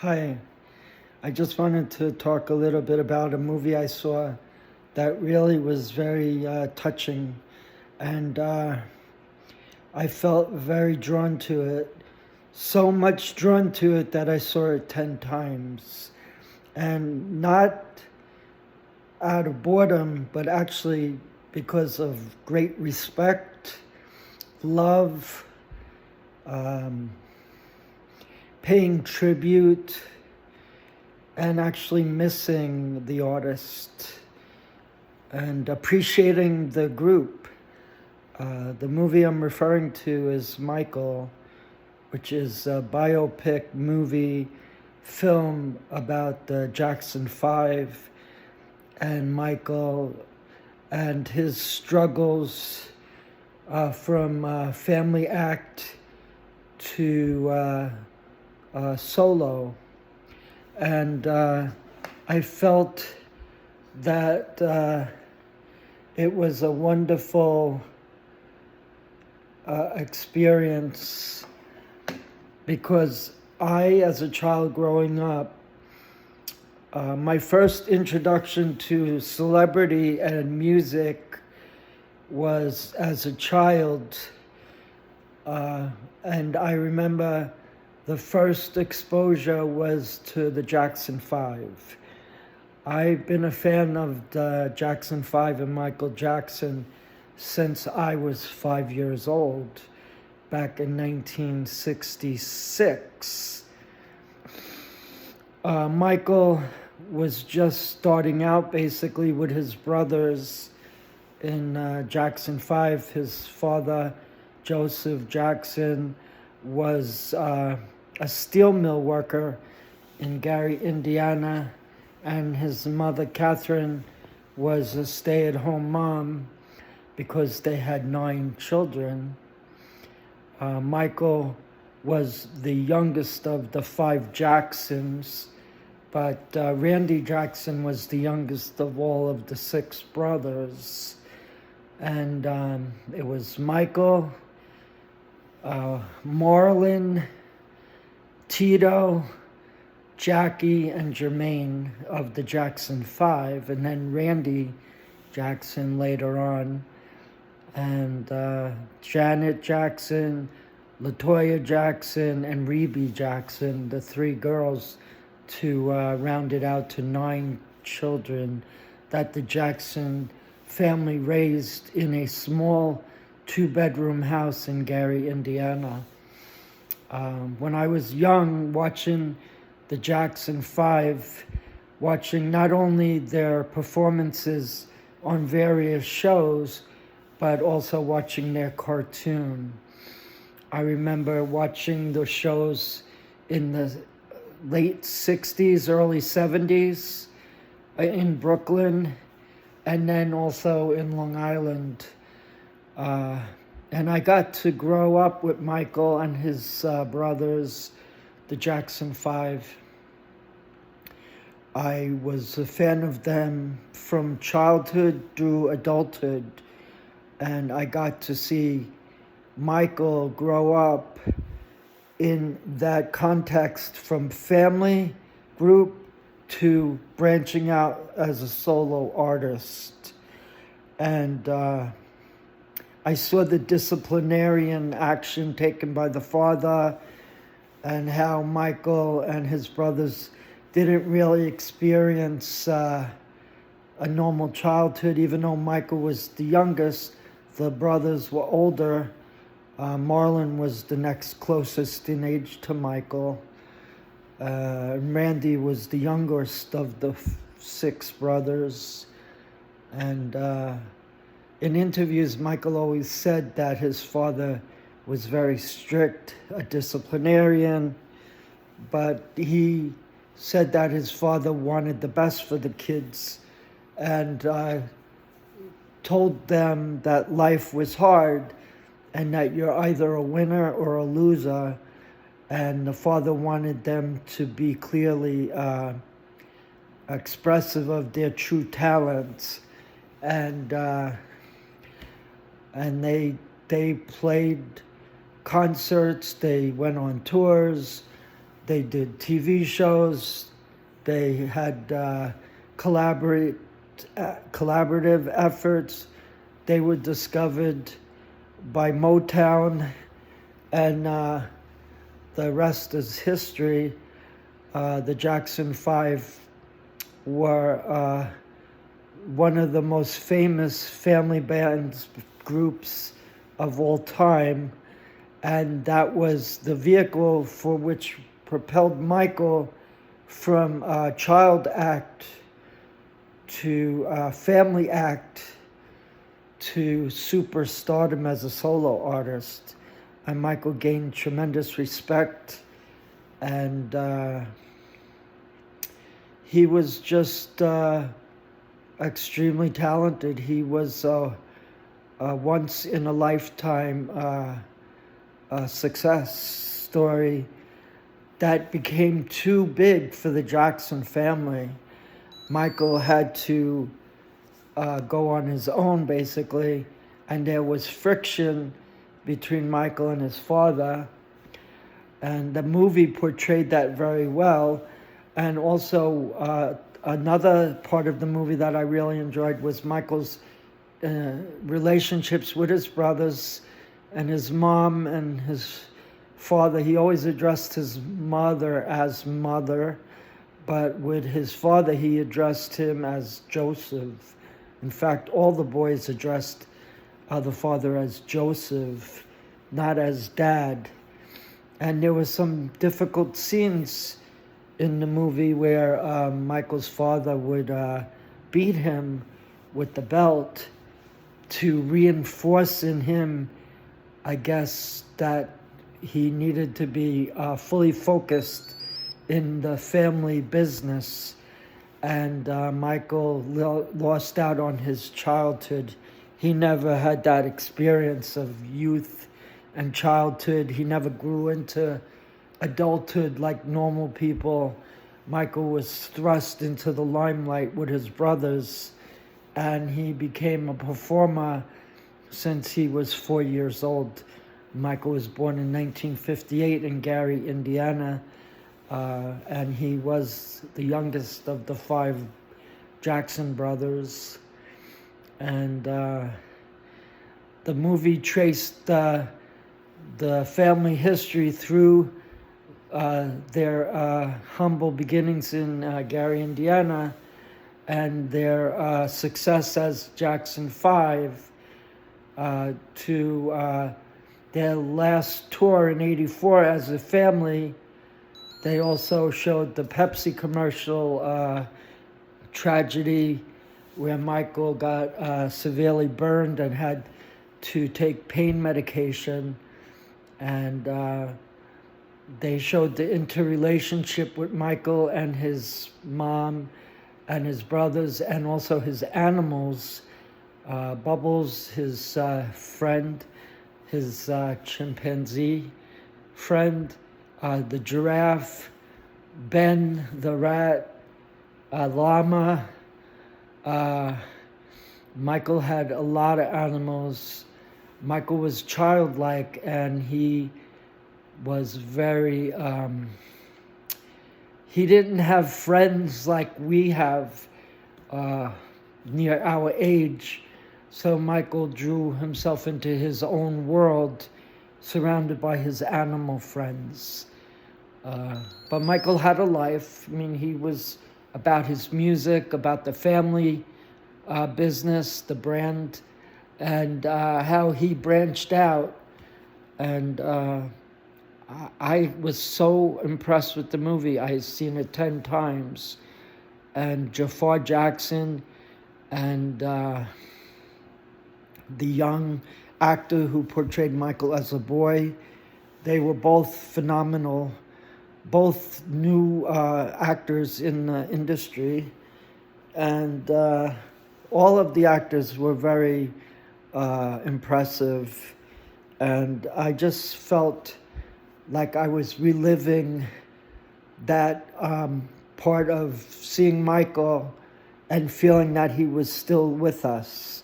Hi, I just wanted to talk a little bit about a movie I saw that really was very touching, and I felt very drawn to it. So much drawn to it that I saw it 10 times. And not out of boredom, but actually because of great respect, love, um, paying tribute, and actually missing the artist and appreciating the group. The movie I'm referring to is Michael, which is a biopic movie film about the Jackson Five and Michael and his struggles from family act to solo. And I felt that it was a wonderful experience because I, as a child growing up, my first introduction to celebrity and music was as a child. And I remember the first exposure was to the Jackson Five. I've been a fan of the Jackson Five and Michael Jackson since I was 5 years old, back in 1966. Michael was just starting out basically with his brothers in Jackson Five. His father, Joseph Jackson, was a steel mill worker in Gary, Indiana, and his mother, Catherine, was a stay-at-home mom because they had 9 children. Michael was the youngest of the 5 Jacksons, but Randy Jackson was the youngest of all of the 6 brothers. And it was Michael, Marlon, Tito, Jackie, and Jermaine of the Jackson Five, and then Randy Jackson later on, and Janet Jackson, Latoya Jackson, and Rebe Jackson, the 3 girls, to round it out to 9 children that the Jackson family raised in a small 2-bedroom house in Gary, Indiana. When I was young, watching the Jackson Five, watching not only their performances on various shows, but also watching their cartoon. I remember watching the shows in the late 60s, early 70s in Brooklyn, and then also in Long Island. And I got to grow up with Michael and his brothers, the Jackson Five. I was a fan of them from childhood through adulthood, and I got to see Michael grow up in that context from family group to branching out as a solo artist. And I saw the disciplinarian action taken by the father and how Michael and his brothers didn't really experience a normal childhood. Even though Michael was the youngest, the brothers were older. Marlon was the next closest in age to Michael. Randy was the youngest of the 6 brothers. And in interviews, Michael always said that his father was very strict, a disciplinarian, but he said that his father wanted the best for the kids and told them that life was hard and that you're either a winner or a loser. And the father wanted them to be clearly expressive of their true talents. And they played concerts, they went on tours, They did TV shows. They had collaborative efforts. They were discovered by Motown, and the rest is history. The Jackson 5 were one of the most famous family bands groups of all time, and that was the vehicle for which propelled Michael from child act to family act to superstardom as a solo artist. And Michael gained tremendous respect, and he was just extremely talented. He was a once in a lifetime success story that became too big for the Jackson family. Michael had to go on his own, basically, and there was friction between Michael and his father, and the movie portrayed that very well. And also another part of the movie that I really enjoyed was Michael's relationships with his brothers and his mom and his father. He always addressed his mother as mother, but with his father he addressed him as Joseph. In fact, all the boys addressed the father as Joseph, not as dad. And there were some difficult scenes in the movie where Michael's father would beat him with the belt to reinforce in him, I guess, that he needed to be fully focused in the family business. And Michael lost out on his childhood. He never had that experience of youth and childhood. He never grew into adulthood like normal people. Michael was thrust into the limelight with his brothers, and he became a performer since he was 4 years old. Michael was born in 1958 in Gary, Indiana, and he was the youngest of the 5 Jackson brothers. And the movie traced the family history through their humble beginnings in Gary, Indiana, and their success as Jackson 5 to their last tour in '84 as a family. They also showed the Pepsi commercial tragedy where Michael got severely burned and had to take pain medication. And they showed the interrelationship with Michael and his mom and his brothers, and also his animals. Bubbles, his friend, his chimpanzee friend, the giraffe, Ben the rat, llama. Michael had a lot of animals. Michael was childlike, and he was very, he didn't have friends like we have near our age. So Michael drew himself into his own world, surrounded by his animal friends. But Michael had a life. I mean, he was about his music, about the family business, the brand, and how he branched out. And I was so impressed with the movie. I had seen it 10 times. And Jafar Jackson and the young actor who portrayed Michael as a boy, they were both phenomenal, both new actors in the industry. And all of the actors were very impressive. And I just felt like I was reliving that part of seeing Michael and feeling that he was still with us.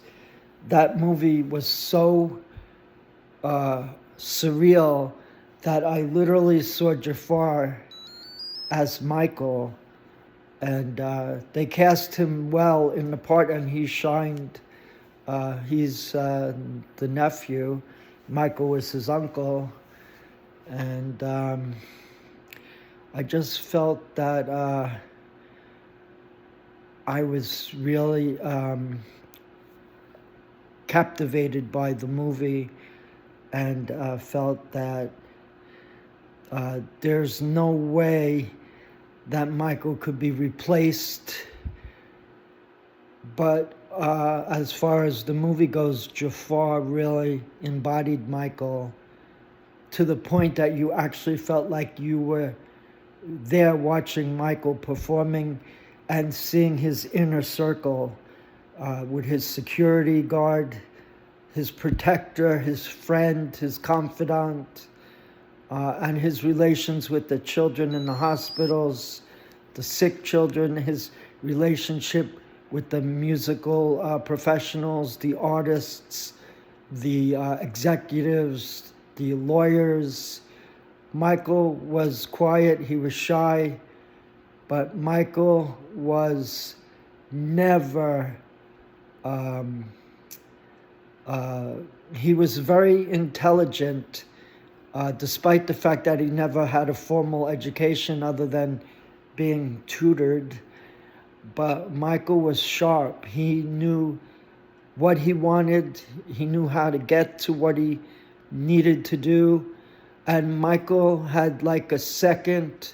That movie was so surreal that I literally saw Jafar as Michael, and they cast him well in the part, and he shined. He's the nephew. Michael was his uncle, and I just felt that I was really captivated by the movie, and felt that there's no way that Michael could be replaced. But as far as the movie goes, Jafar really embodied Michael to the point that you actually felt like you were there watching Michael performing and seeing his inner circle with his security guard, his protector, his friend, his confidant, and his relations with the children in the hospitals, the sick children, his relationship with the musical professionals, the artists, the executives, the lawyers. Michael was quiet, he was shy, but Michael was never, he was very intelligent, despite the fact that he never had a formal education other than being tutored. But Michael was sharp. He knew what he wanted. He knew how to get to what he needed to do. And Michael had like a second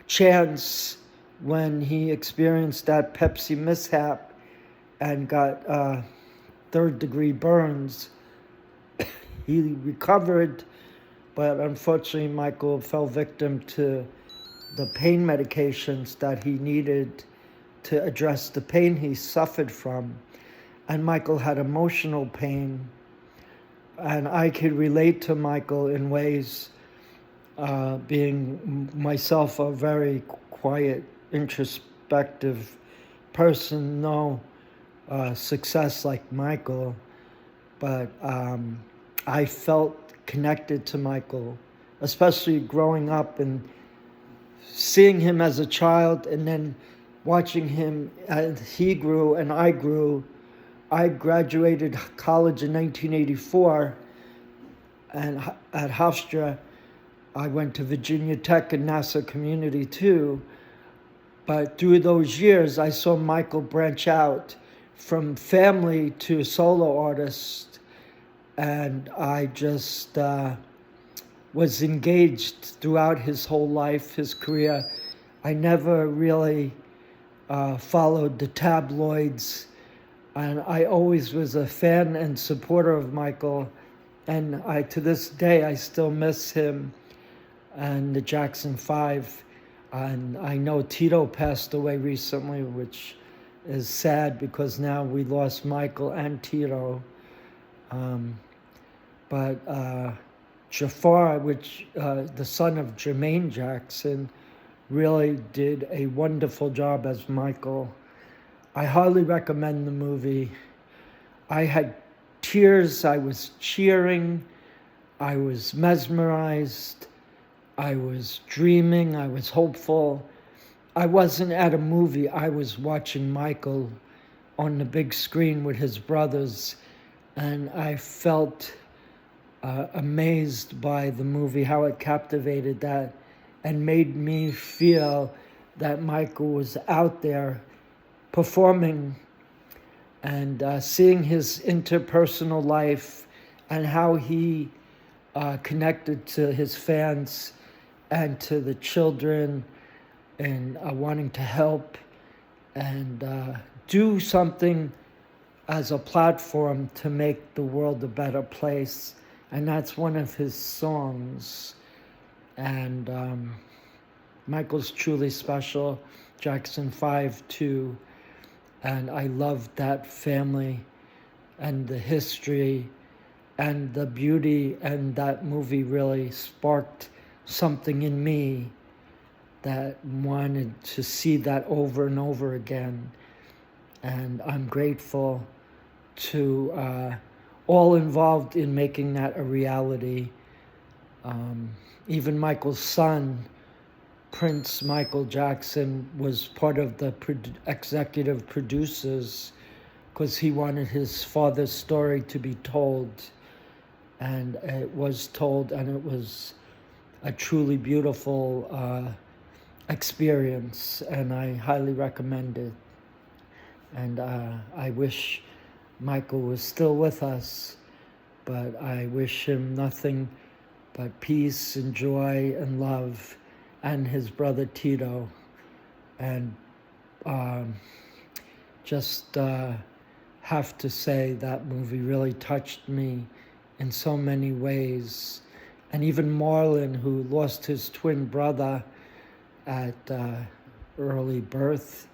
chance when he experienced that Pepsi mishap and got third-degree burns. He recovered, but unfortunately Michael fell victim to the pain medications that he needed to address the pain he suffered from. And Michael had emotional pain. And I could relate to Michael in ways, being myself a very quiet, introspective person, no success like Michael, but I felt connected to Michael, especially growing up and seeing him as a child and then watching him as he grew and I grew. I graduated college in 1984, and at Hofstra, I went to Virginia Tech and Nassau Community too. But through those years, I saw Michael branch out from family to solo artist, and I just was engaged throughout his whole life, his career. I never really followed the tabloids, and I always was a fan and supporter of Michael, and to this day, I still miss him and the Jackson 5. And I know Tito passed away recently, which is sad because now we lost Michael and Tito. But Jafar, the son of Jermaine Jackson, really did a wonderful job as Michael. I highly recommend the movie. I had tears, I was cheering, I was mesmerized, I was dreaming, I was hopeful. I wasn't at a movie, I was watching Michael on the big screen with his brothers, and I felt amazed by the movie, how it captivated that and made me feel that Michael was out there performing and seeing his interpersonal life and how he connected to his fans and to the children and wanting to help and do something as a platform to make the world a better place. And that's one of his songs. And Michael's truly special, Jackson 5 too. And I loved that family and the history and the beauty, and that movie really sparked something in me that wanted to see that over and over again. And I'm grateful to all involved in making that a reality. Even Michael's son, Prince Michael Jackson was part of the executive producers because he wanted his father's story to be told. And it was told, and it was a truly beautiful experience, and I highly recommend it. And I wish Michael was still with us, but I wish him nothing but peace and joy and love, and his brother Tito. And just have to say that movie really touched me in so many ways. And even Marlon, who lost his twin brother at early birth,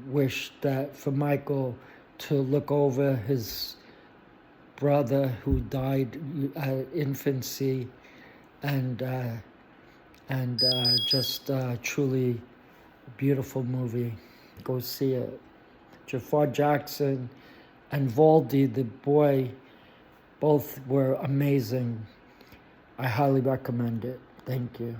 wished that for Michael to look over his brother who died at infancy, and just truly a beautiful movie. Go see it. Jafar Jackson and Valdi, the boy, both were amazing. I highly recommend it. Thank you.